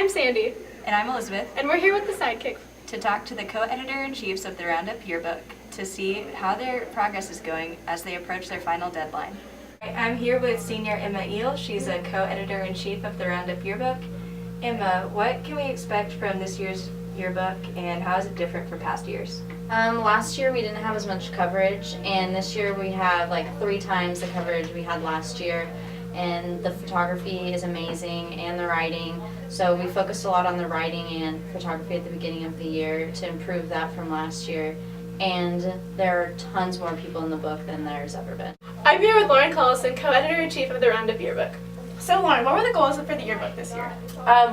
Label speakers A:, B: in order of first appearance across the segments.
A: I'm Sandy.
B: And I'm Elizabeth.
A: And we're here with the Sidekick
B: to talk to the co-editor-in-chiefs of the Roundup Yearbook to see how their progress is going as they approach their final deadline. I'm here with Senior Emma Eel. She's a co-editor-in-chief of the Roundup Yearbook. Emma, what can we expect from this year's yearbook, and how is it different from past years?
C: Last year we didn't have as much coverage, and this year we have like 3 times the coverage we had last year. And the photography is amazing, and the writing. So we focused a lot on the writing and photography at the beginning of the year to improve that from last year. And there are tons more people in the book than there's ever been.
A: I'm here with Lauren Collison, co-editor-in-chief of the Roundup Yearbook. So Lauren, what were the goals for the yearbook this year?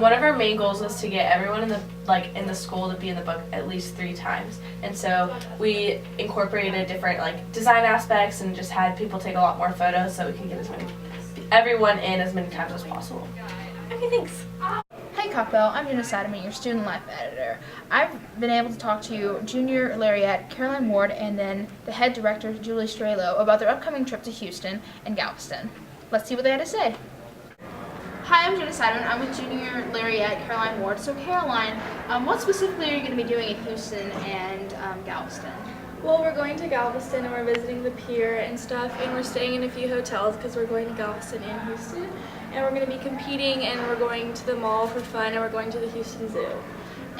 D: One of our main goals was to get everyone in the school to be in the book at least 3 times, and so we incorporated different design aspects and just had people take a lot more photos so we can get everyone in as many times as possible.
A: Okay, thanks.
E: Hi Cockbell, I'm Jenna Sadaman, your student life editor. I've been able to talk to Junior Lariette, Caroline Ward, and then the head director, Julie Strelo, about their upcoming trip to Houston and Galveston. Let's see what they had to say. Hi, I'm Jenna Sadaman. I'm with Junior Lariette, Caroline Ward. So Caroline, what specifically are you going to be doing in Houston and Galveston?
F: Well, we're going to Galveston and we're visiting the pier and stuff, and we're staying in a few hotels because we're going to Galveston and Houston, and we're going to be competing, and we're going to the mall for fun, and we're going to the Houston Zoo.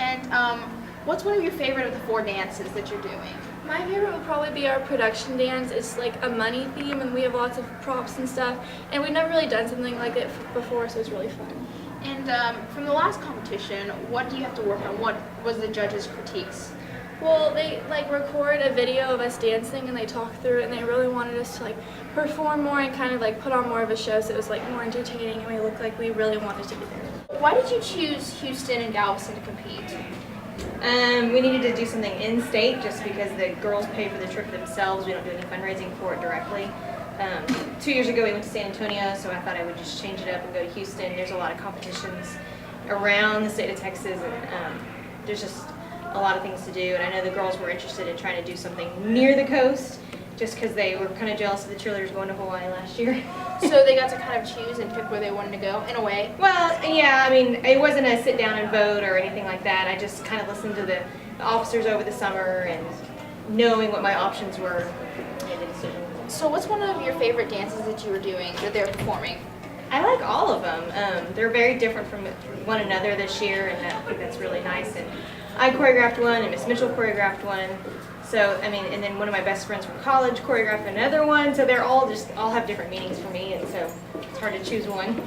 E: And what's one of your favorite of the 4 dances that you're doing?
F: My favorite would probably be our production dance. It's like a money theme, and we have lots of props and stuff, and we've never really done something like it before, so it's really fun.
E: And from the last competition, what do you have to work on? What was the judges' critiques?
F: Well, they record a video of us dancing, and they talk through it, and they really wanted us to perform more and kind of put on more of a show, so it was more entertaining, and we looked like we really wanted to be there.
E: Why did you choose Houston and Galveston to compete?
G: We needed to do something in-state just because the girls pay for the trip themselves. We don't do any fundraising for it directly. 2 years ago we went to San Antonio, so I thought I would just change it up and go to Houston. There's a lot of competitions around the state of Texas, and there's just a lot of things to do. And I know the girls were interested in trying to do something near the coast just because they were kind of jealous of the cheerleaders going to Hawaii last year.
E: So they got to kind of choose and pick where they wanted to go, in a way?
G: Well, yeah, I mean, it wasn't a sit down and vote or anything like that. I just kind of listened to the officers over the summer, and knowing what my options were, made the decision.
E: So what's one of your favorite dances that you were doing, that they're performing?
G: I like all of them. They're very different from one another this year, and I think that's really nice. And I choreographed one, and Miss Mitchell choreographed one. So, I mean, and then one of my best friends from college choreographed another one. So they're all have different meanings for me, and so it's hard to choose one.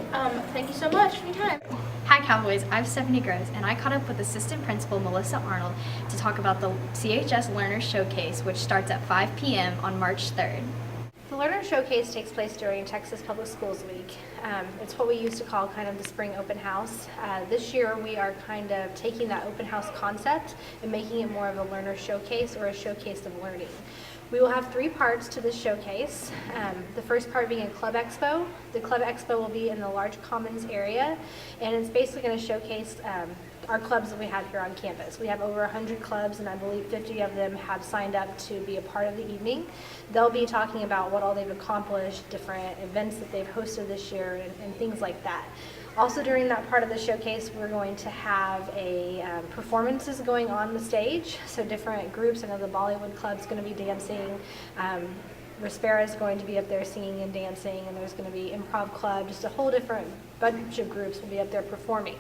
E: Thank you so much for your time.
H: Hi Cowboys, I'm Stephanie Gross, and I caught up with Assistant Principal Melissa Arnold to talk about the CHS Learner Showcase, which starts at 5 p.m. on March 3rd.
I: The Learner Showcase takes place during Texas Public Schools Week. It's what we used to call kind of the spring open house. This year we are kind of taking that open house concept and making it more of a learner showcase, or a showcase of learning. We will have 3 parts to this showcase. The first part being a club expo. The club expo will be in the large commons area, and it's basically going to showcase our clubs that we have here on campus. We have over 100 clubs, and I believe 50 of them have signed up to be a part of the evening. They'll be talking about what all they've accomplished, different events that they've hosted this year, and things like that. Also during that part of the showcase, we're going to have performances going on the stage. So different groups, I know the Bollywood Club's going to be dancing. Respera is going to be up there singing and dancing, and there's going to be Improv Club, just a whole different bunch of groups will be up there performing.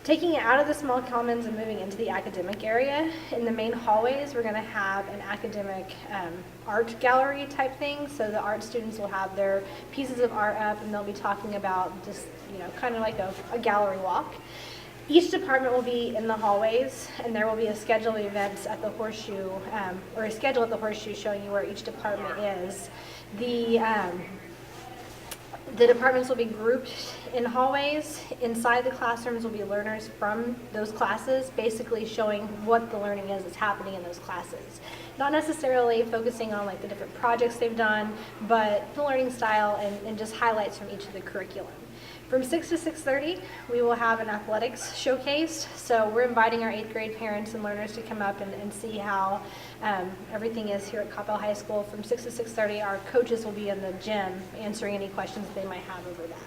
I: Taking it out of the small commons and moving into the academic area, in the main hallways we're going to have an academic art gallery type thing. So the art students will have their pieces of art up, and they'll be talking about just, kind of like a gallery walk. Each department will be in the hallways, and there will be a schedule of events at the Horseshoe, or a schedule at the Horseshoe showing you where each department is. The departments will be grouped in hallways. Inside the classrooms will be learners from those classes, basically showing what the learning is that's happening in those classes. Not necessarily focusing on the different projects they've done, but the learning style and just highlights from each of the curriculum. From 6 to 6:30, we will have an athletics showcase. So we're inviting our 8th grade parents and learners to come up and see how everything is here at Coppell High School. From 6 to 6:30, our coaches will be in the gym answering any questions they might have over that.